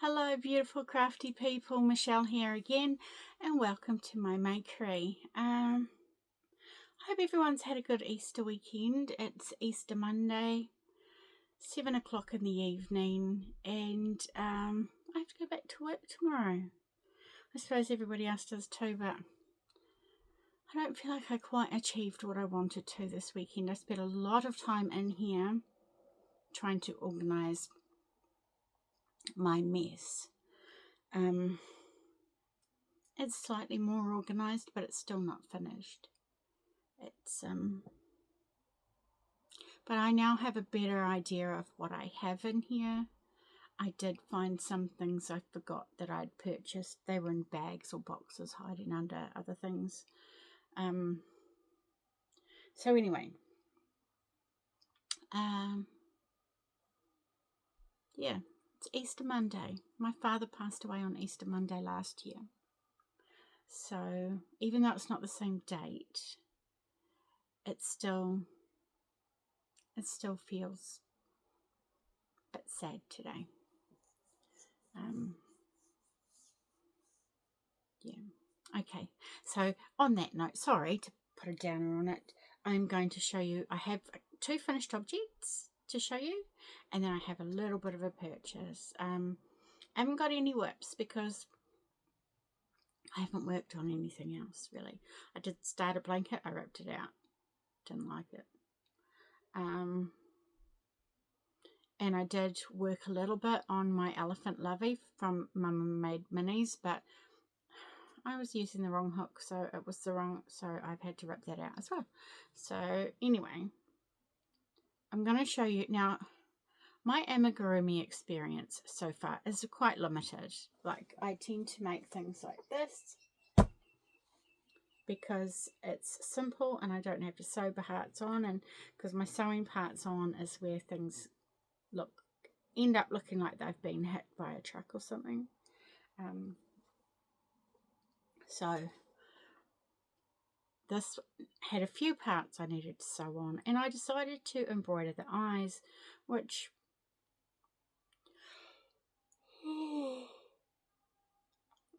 Hello beautiful crafty people, Michelle here again and welcome to my makery. I hope everyone's had a good Easter weekend. It's Easter Monday, 7 o'clock in the evening, and I have to go back to work tomorrow. I suppose everybody else does too, but I don't feel like I quite achieved what I wanted to this weekend. I spent a lot of time in here trying to organise my mess. It's slightly more organised, but it's still not finished. But I now have a better idea of what I have in here. I did find some things I forgot that I'd purchased. They were in bags or boxes hiding under other things. So anyway, yeah, it's Easter Monday. My father passed away on Easter Monday last year. So even though it's not the same date, it still feels a bit sad today. Yeah. Okay. So on that note, sorry to put a downer on it, I'm going to show you, I have 2 finished objects to show you, and then I have a little bit of a purchase. I haven't got any whips because I haven't worked on anything else really. I did start a blanket, I ripped it out, didn't like it. And I did work a little bit on my elephant lovey from Mama Made Minis, but I was using the wrong hook, so it was the wrong, so I've had to rip that out as well. So anyway, I'm going to show you now. My amigurumi experience so far is quite limited. Like, I tend to make things like this because it's simple and I don't have to sew the hearts on, and because my sewing parts on is where things end up looking like they've been hit by a truck or something. So this had a few parts I needed to sew on, and I decided to embroider the eyes, which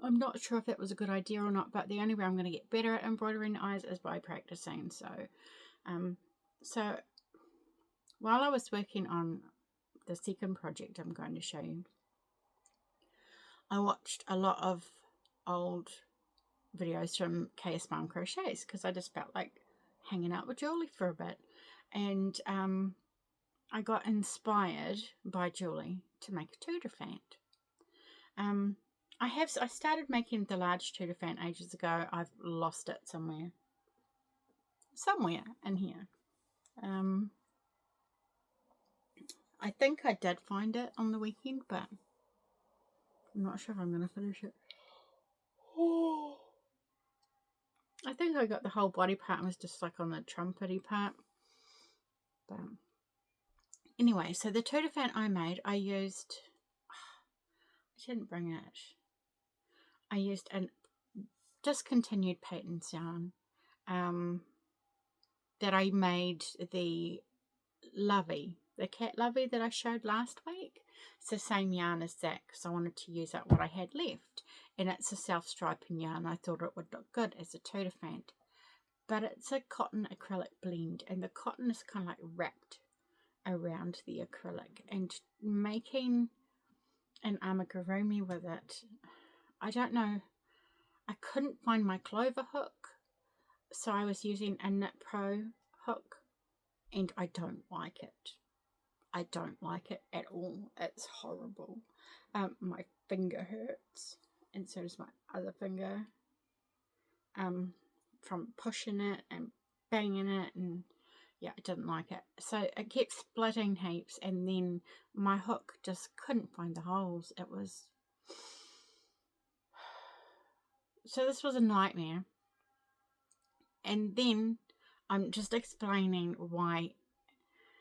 I'm not sure if that was a good idea or not, but the only way I'm going to get better at embroidering the eyes is by practicing. So while I was working on the second project I'm going to show you, I watched a lot of old videos from ksmomcrochets because I just felt like hanging out with Julie for a bit, and I got inspired by Julie to make a Tooterphant. I started making the large Tooterphant ages ago. I've lost it somewhere in here. I think I did find it on the weekend, but I'm not sure if I'm going to finish it. I think I got the whole body part and was just like on the trumpety part. But anyway, so the Tooterphant I made, I didn't bring it. I used a discontinued patterns yarn that I made the lovey, the cat lovey that I showed last week. It's the same yarn as that because I wanted to use up what I had left, and it's a self-striping yarn. I thought it would look good as a Tooterphant, but it's a cotton acrylic blend, and the cotton is kind of like wrapped around the acrylic, and making an amigurumi with it, I don't know, I couldn't find my clover hook, so I was using a Knit Pro hook, and I don't like it. I don't like it at all. It's horrible. My finger hurts, and so does my other finger, from pushing it and banging it, and yeah, I didn't like it. So it kept splitting heaps, and then my hook just couldn't find the holes. It was... So this was a nightmare. And then I'm just explaining why.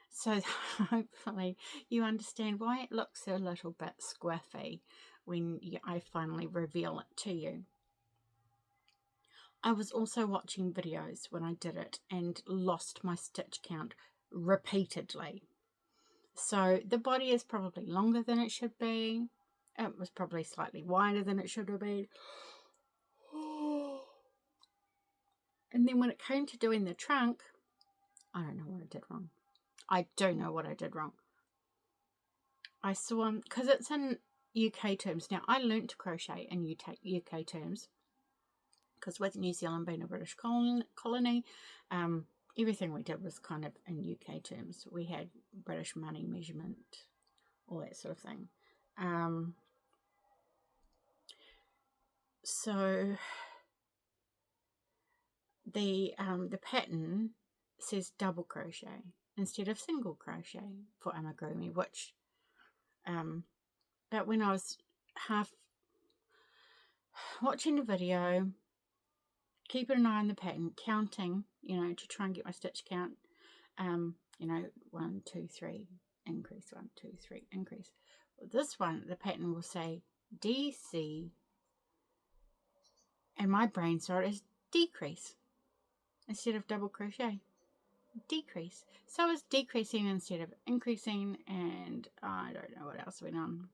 So hopefully you understand why it looks a little bit squiffy when I finally reveal it to you. I was also watching videos when I did it and lost my stitch count repeatedly. So the body is probably longer than it should be. It was probably slightly wider than it should have been. And then when it came to doing the trunk, I don't know what I did wrong. I do know what I did wrong. I saw, because it's in UK terms. Now, I learnt to crochet in UK terms, because with New Zealand being a British colony, everything we did was kind of in UK terms. We had British money measurement, all that sort of thing. So the pattern says double crochet instead of single crochet for amigurumi, which but when I was half watching the video, keeping an eye on the pattern, counting, to try and get my stitch count, 1, 2, 3, increase, 1, 2, 3, increase. Well, this one, the pattern will say DC, and my brain saw it as decrease instead of double crochet. Decrease. So it's decreasing instead of increasing, and I don't know what else went on.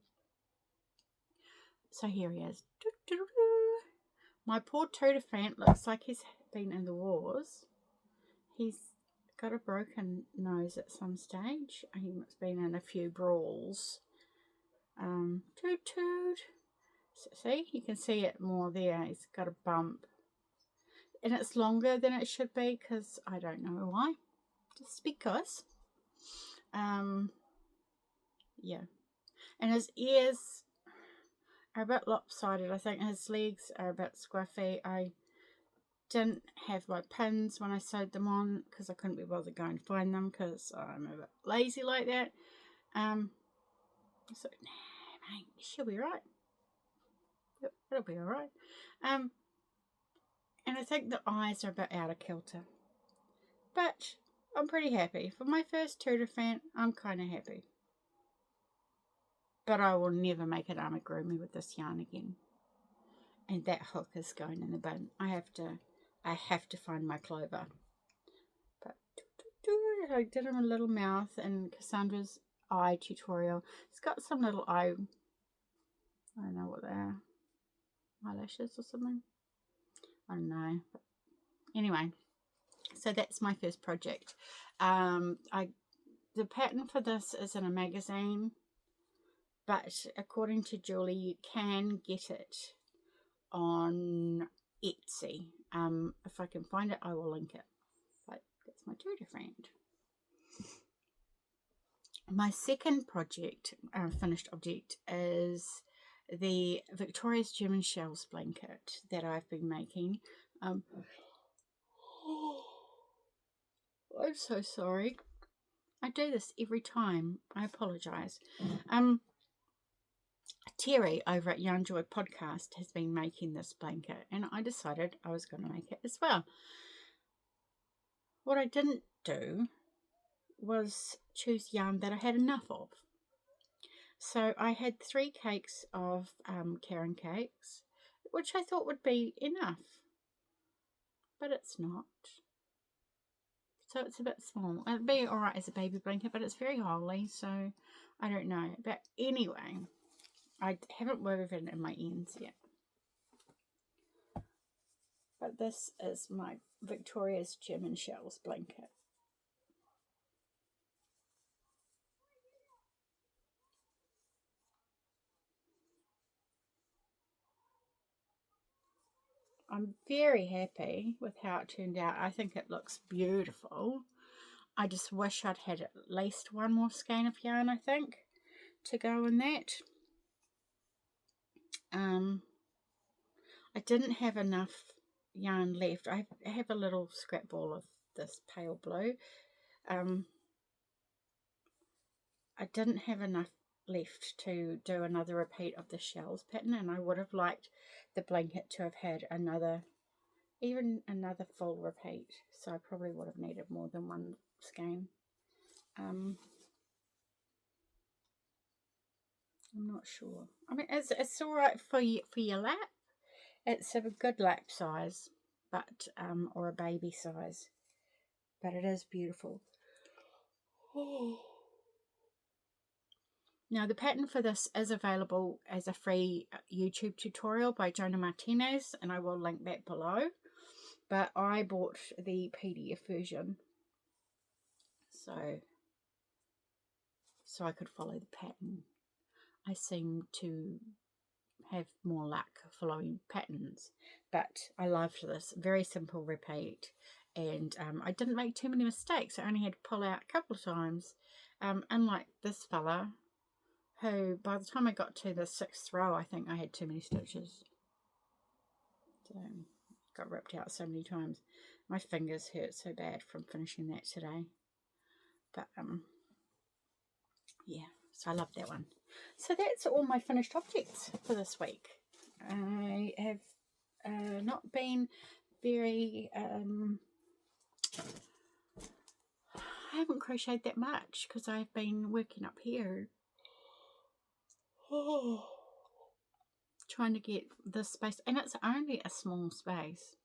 So here he is. My poor Tooterphant looks like he's been in the wars. He's got a broken nose at some stage. He's been in a few brawls. Toot toot. So, see, you can see it more there. He's got a bump. And it's longer than it should be, because I don't know why. Just because. Yeah. And his ears are a bit lopsided. I think his legs are a bit scruffy. I didn't have my pins when I sewed them on, because I couldn't be bothered going to find them, because I'm a bit lazy like that. So, nah, mate, she'll be right. It'll be alright. And I think the eyes are a bit out of kilter. But I'm pretty happy. For my first Tooterphant, I'm kind of happy. But I will never make an amigurumi with this yarn again. And that hook is going in the bin. I have to find my clover. But I did him a little mouth in Cassandra's eye tutorial. It's got some little eye, I don't know what they are, eyelashes or something. I don't know. But anyway, so that's my first project. The pattern for this is in a magazine, but according to Julie, you can get it on Etsy. If I can find it, I will link it. But that's my Tooterphant. My second project, finished object, is the Victoria's German Shells blanket that I've been making. I'm so sorry. I do this every time. I apologise. Terri over at yarnjoypodcast has been making this blanket, and I decided I was going to make it as well. What I didn't do was choose yarn that I had enough of. So I had 3 cakes of Caron cakes, which I thought would be enough, but it's not. So it's a bit small. It'd be alright as a baby blanket, but it's very holey, so I don't know. But anyway, I haven't woven in my ends yet. But this is my Victoria's German Shells blanket. I'm very happy with how it turned out. I think it looks beautiful. I just wish I'd had at least one more skein of yarn, I think, to go in that. I didn't have enough yarn left. I have a little scrap ball of this pale blue. I didn't have enough left to do another repeat of the shells pattern, and I would have liked the blanket to have had another full repeat, so I probably would have needed more than one skein. I'm not sure. I mean, it's all right for your lap. It's a good lap size, but or a baby size, but it is beautiful. Now, the pattern for this is available as a free YouTube tutorial by Jonah Martinez, and I will link that below. But I bought the PDF version, so I could follow the pattern. I seem to have more luck following patterns, but I loved this. Very simple repeat, and I didn't make too many mistakes. I only had to pull out a couple of times, unlike this fella, who by the time I got to the 6th row, I think I had too many stitches. So got ripped out so many times. My fingers hurt so bad from finishing that today. But yeah, so I love that one. So that's all my finished objects for this week. I have not been very I haven't crocheted that much because I've been working up here. Trying to get this space, and it's only a small space,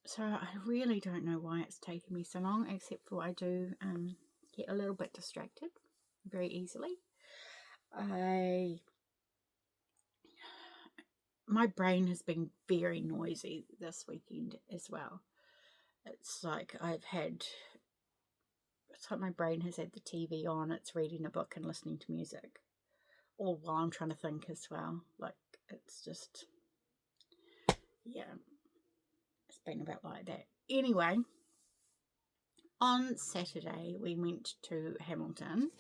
so I really don't know why it's taken me so long, except for I do get a little bit distracted very easily. My brain has been very noisy this weekend as well. It's like my brain has had the TV on, it's reading a book and listening to music, all while I'm trying to think as well. Like, it's just, yeah, it's been about like that. Anyway, on Saturday we went to Hamilton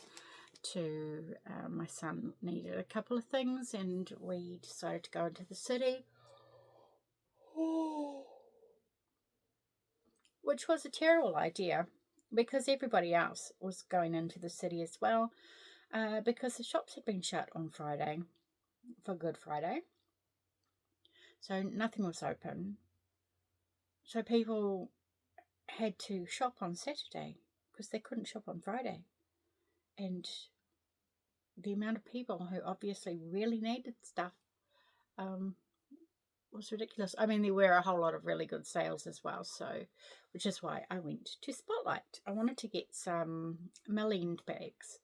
to, my son needed a couple of things, and we decided to go into the city, which was a terrible idea because everybody else was going into the city as well, because the shops had been shut on Friday for Good Friday, so nothing was open. So people had to shop on Saturday because they couldn't shop on Friday, and the amount of people who obviously really needed stuff was ridiculous. I mean, there were a whole lot of really good sales as well, so which is why I went to Spotlight. I wanted to get some millend bags,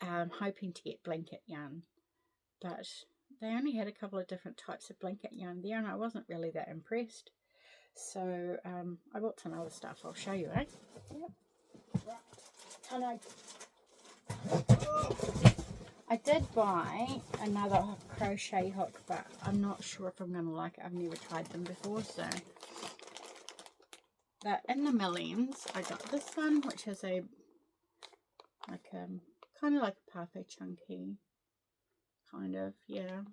hoping to get blanket yarn, but they only had a couple of different types of blanket yarn there, and I wasn't really that impressed. So I bought some other stuff. I'll show you, eh? Yep. Right. I did buy another crochet hook, but I'm not sure if I'm going to like it. I've never tried them before, so. But in the millends, I got this one, which is a kind of like a parfait chunky, kind of, yeah.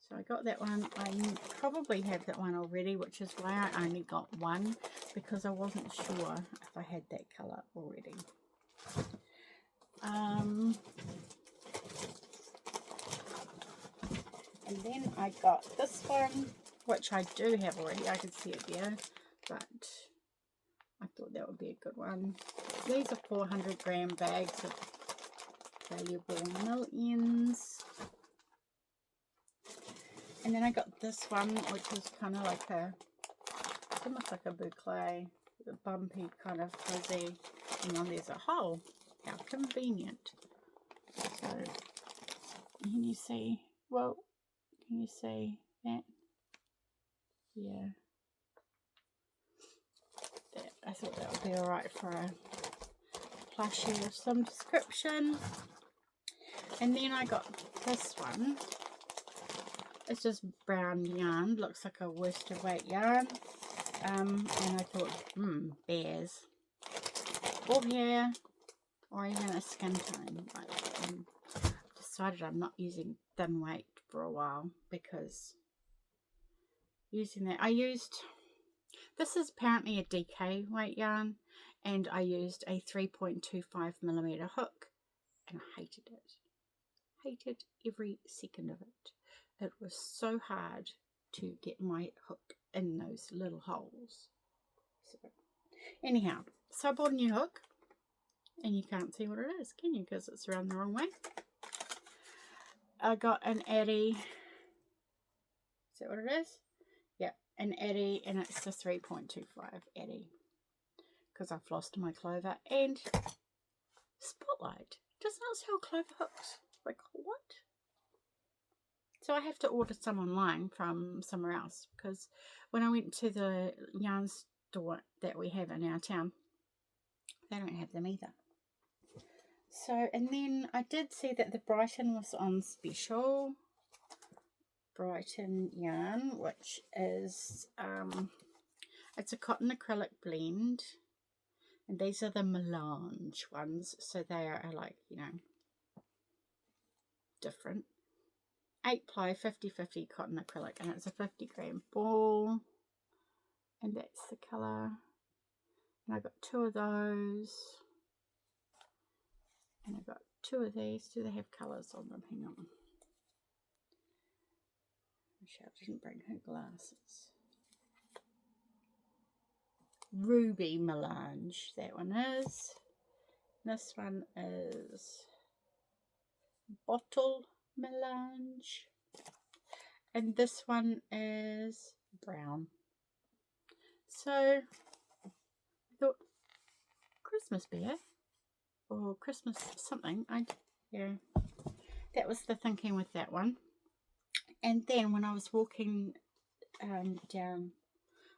So I got that one. I probably have that one already, which is why I only got one, because I wasn't sure if I had that colour already. And then I got this one, which I do have already. I can see it there, but I thought that would be a good one. These are 400-gram bags of valuable millends. And then I got this one, which is kind of like it's almost like a boucle, a bumpy kind of fuzzy. And then there's a hole. How convenient. So, can you see? Well, can you see that? Yeah. I thought that would be alright for a plushie of some description. And then I got this one. It's just brown yarn, looks like a worsted weight yarn, and I thought, bears, or hair, or even a skin tone. I've decided I'm not using thin weight for a while, because using that, this is apparently a DK weight yarn, and I used a 3.25mm hook, and I hated it. Hated every second of it. It was so hard to get my hook in those little holes. So, anyhow, so I bought a new hook, and you can't see what it is, can you? Because it's around the wrong way. I got an Addy. Is that what it is? Yeah, an Addy, and it's the 3.25 Addy, because I've lost my clover. And Spotlight does not sell clover hooks. Like, what? So I have to order some online from somewhere else, because when I went to the yarn store that we have in our town, they don't have them either. So, and then I did see that the Brighton was on special. Brighton yarn, which is, it's a cotton acrylic blend. And these are the melange ones. So they are like, you know, different. 8 ply 50/50 cotton acrylic, and it's a 50-gram ball, and that's the colour. And I got 2 of those, and I got 2 of these. Do they have colours on them? Hang on. Michelle didn't bring her glasses. Ruby melange, that one is. This one is bottle melange, and this one is brown. So I thought Christmas beer or Christmas something. Yeah, that was the thinking with that one. And then when I was walking down,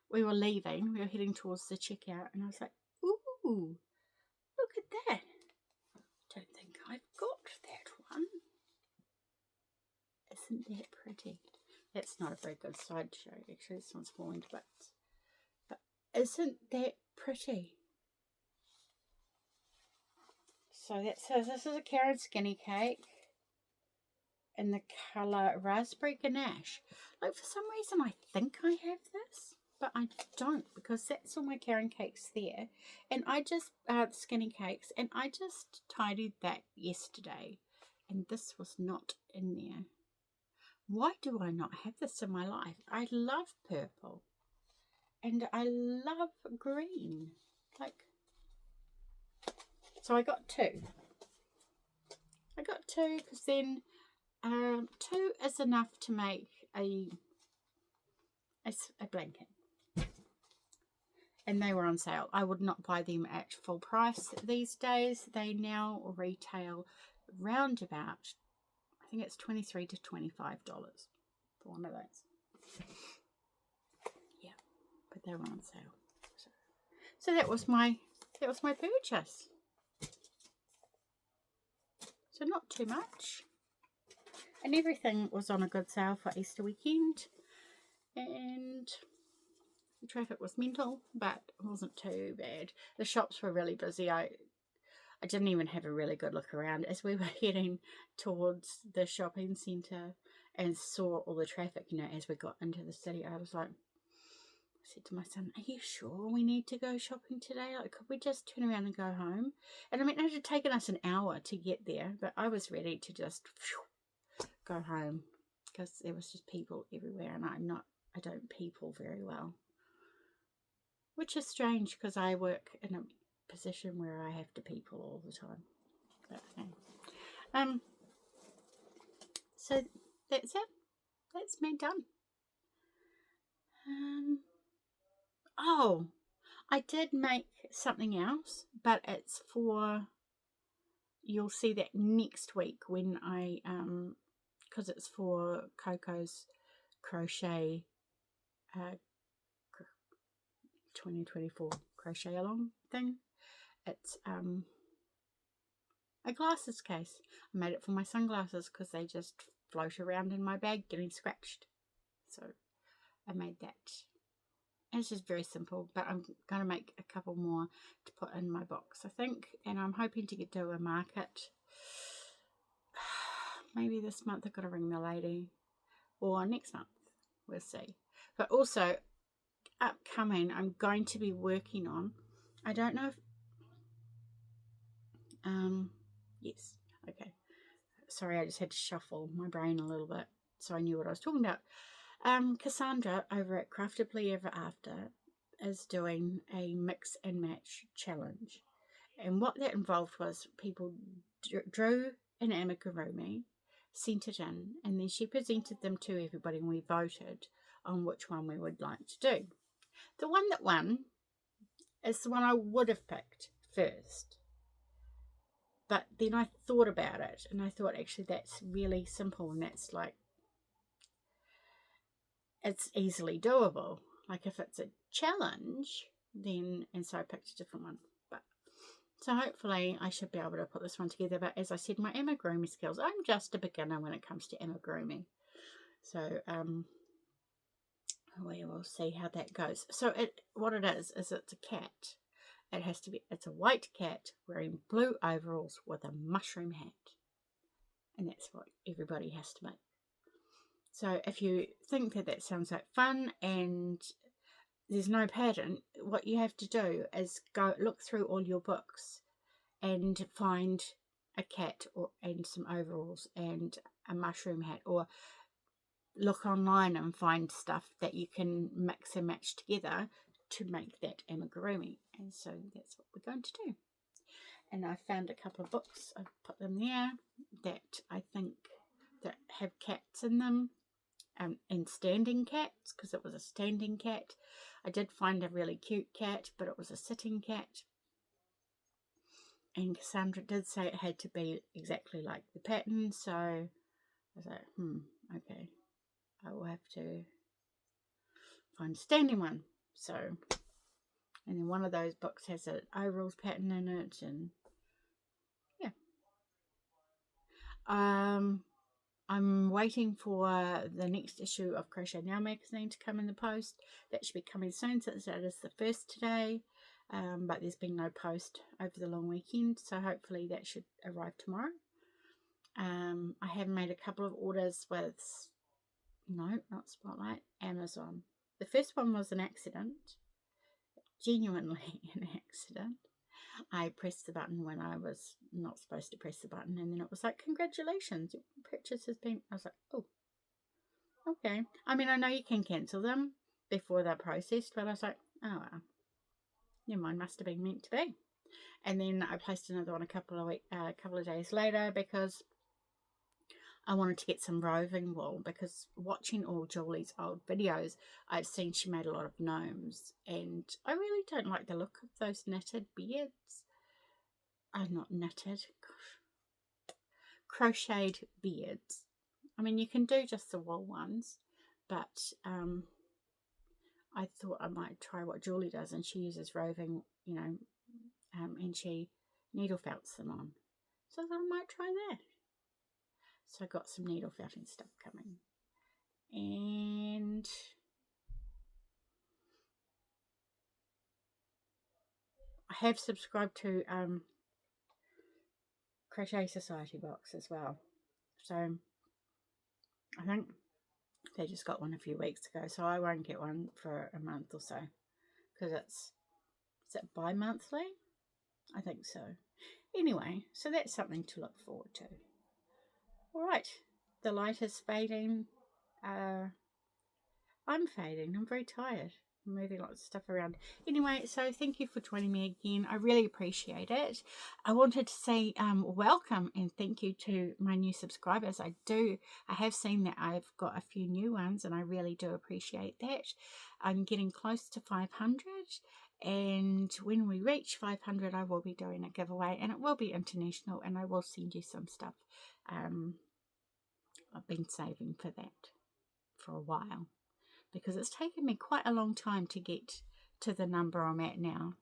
we were leaving, we were heading towards the checkout, and I was like, ooh, look at that. I don't think I've got that one. Isn't that pretty? That's not a very good sideshow. Actually, this one's falling to bits. But isn't that pretty? So that says this is a Caron skinny cake in the colour raspberry ganache. Like, for some reason I think I have this, but I don't, because that's all my Caron cakes there. And I just, skinny cakes, and I just tidied that yesterday, and this was not in there. Why do I not have this in my life? I love purple, and I love green. Like, so I got 2. I got 2 because then 2 is enough to make a blanket. And they were on sale. I would not buy them at full price these days. They now retail round about, I think it's $23 to $25 for one of those. Yeah, but they were on sale. So that was my purchase. So not too much. And everything was on a good sale for Easter weekend. And the traffic was mental, but it wasn't too bad. The shops were really busy. I didn't even have a really good look around as we were heading towards the shopping centre and saw all the traffic, you know, as we got into the city. I was like, I said to my son, are you sure we need to go shopping today? Like, could we just turn around and go home? And I mean, it had taken us an hour to get there, but I was ready to just go home because there was just people everywhere, and I don't people very well. Which is strange because I work in a position where I have to people all the time. But, so that's it. That's me done. Oh, I did make something else, but it's for, you'll see that next week when I, because it's for Coco's crochet 2024 crochet along thing. It's a glasses case. I made it for my sunglasses because they just float around in my bag getting scratched. So I made that. And it's just very simple, but I'm going to make a couple more to put in my box, I think. And I'm hoping to do a market. Maybe this month I've got to ring the lady. Or next month. We'll see. But also, upcoming, I'm going to be working on, I don't know if, yes, okay. Sorry, I just had to shuffle my brain a little bit so I knew what I was talking about. Cassandra over at craftablyeverafter is doing a mix and match challenge, and what that involved was people drew an amigurumi, sent it in, and then she presented them to everybody, and we voted on which one we would like to do. The one that won is the one I would have picked first, But then I thought about it, and I thought, actually, that's really simple, and that's like, it's easily doable. Like, if it's a challenge, then, and so I picked a different one. But so hopefully I should be able to put this one together. But as I said, my amigurumi skills, I'm just a beginner when it comes to amigurumi. So we will see how that goes. So what it is it's a cat. It's a white cat wearing blue overalls with a mushroom hat. And that's what everybody has to make. So if you think that sounds like fun and there's no pattern, what you have to do is go look through all your books and find a cat and some overalls and a mushroom hat, or look online and find stuff that you can mix and match together to make that amigurumi. And so that's what we're going to do. And I found a couple of books, I've put them there, that I think that have cats in them, and standing cats, because it was a standing cat. I did find a really cute cat, but it was a sitting cat. And Cassandra did say it had to be exactly like the pattern, so I was like, okay, I will have to find a standing one. So, and then one of those books has an overalls pattern in it, and yeah. I'm waiting for the next issue of Crochet Now magazine to come in the post. That should be coming soon, since it is the first today. But there's been no post over the long weekend, so hopefully that should arrive tomorrow. I have made a couple of orders with, no, not Spotlight, Amazon. The first one was an accident, genuinely an accident. I pressed the button when I was not supposed to press the button, and then it was like, congratulations, your purchase has been, I was like, oh, okay. I mean, I know you can cancel them before they're processed, but I was like, oh well, never mind, must have been meant to be. And then I placed another one a couple of days later, because I wanted to get some roving wool, because watching all Julie's old videos, I'd seen she made a lot of gnomes, and I really don't like the look of those knitted beards. Not knitted, crocheted beards. I mean, you can do just the wool ones, but I thought I might try what Julie does, and she uses roving, and she needle felts them on. So I thought I might try that. So I got some needle felting stuff coming. And I have subscribed to Crochet Society box as well. So I think they just got one a few weeks ago, so I won't get one for a month or so, because is it bi-monthly? I think so. Anyway, so that's something to look forward to. Alright, the light is fading. I'm fading. I'm very tired. I'm moving lots of stuff around. Anyway, so thank you for joining me again. I really appreciate it. I wanted to say welcome and thank you to my new subscribers. I have seen that I've got a few new ones, and I really do appreciate that. I'm getting close to 500, and when we reach 500, I will be doing a giveaway, and it will be international, and I will send you some stuff. I've been saving for that for a while, because it's taken me quite a long time to get to the number I'm at now.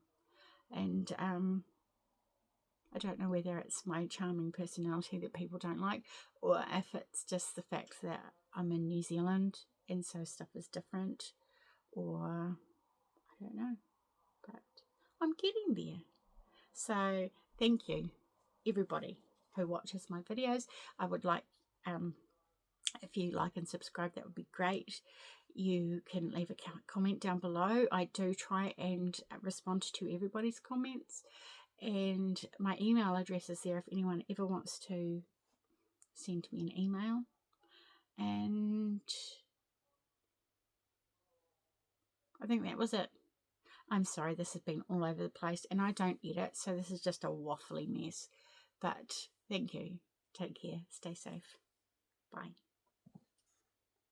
And I don't know whether it's my charming personality that people don't like, or if it's just the fact that I'm in New Zealand and so stuff is different, or I don't know, but I'm getting there. So thank you, everybody who watches my videos. I would like, if you like and subscribe, that would be great. You can leave a comment down below. I do try and respond to everybody's comments, and my email address is there if anyone ever wants to send me an email. And I think that was it. I'm sorry, this has been all over the place, and I don't edit, so this is just a waffly mess. But thank you. Take care. Stay safe. Bye.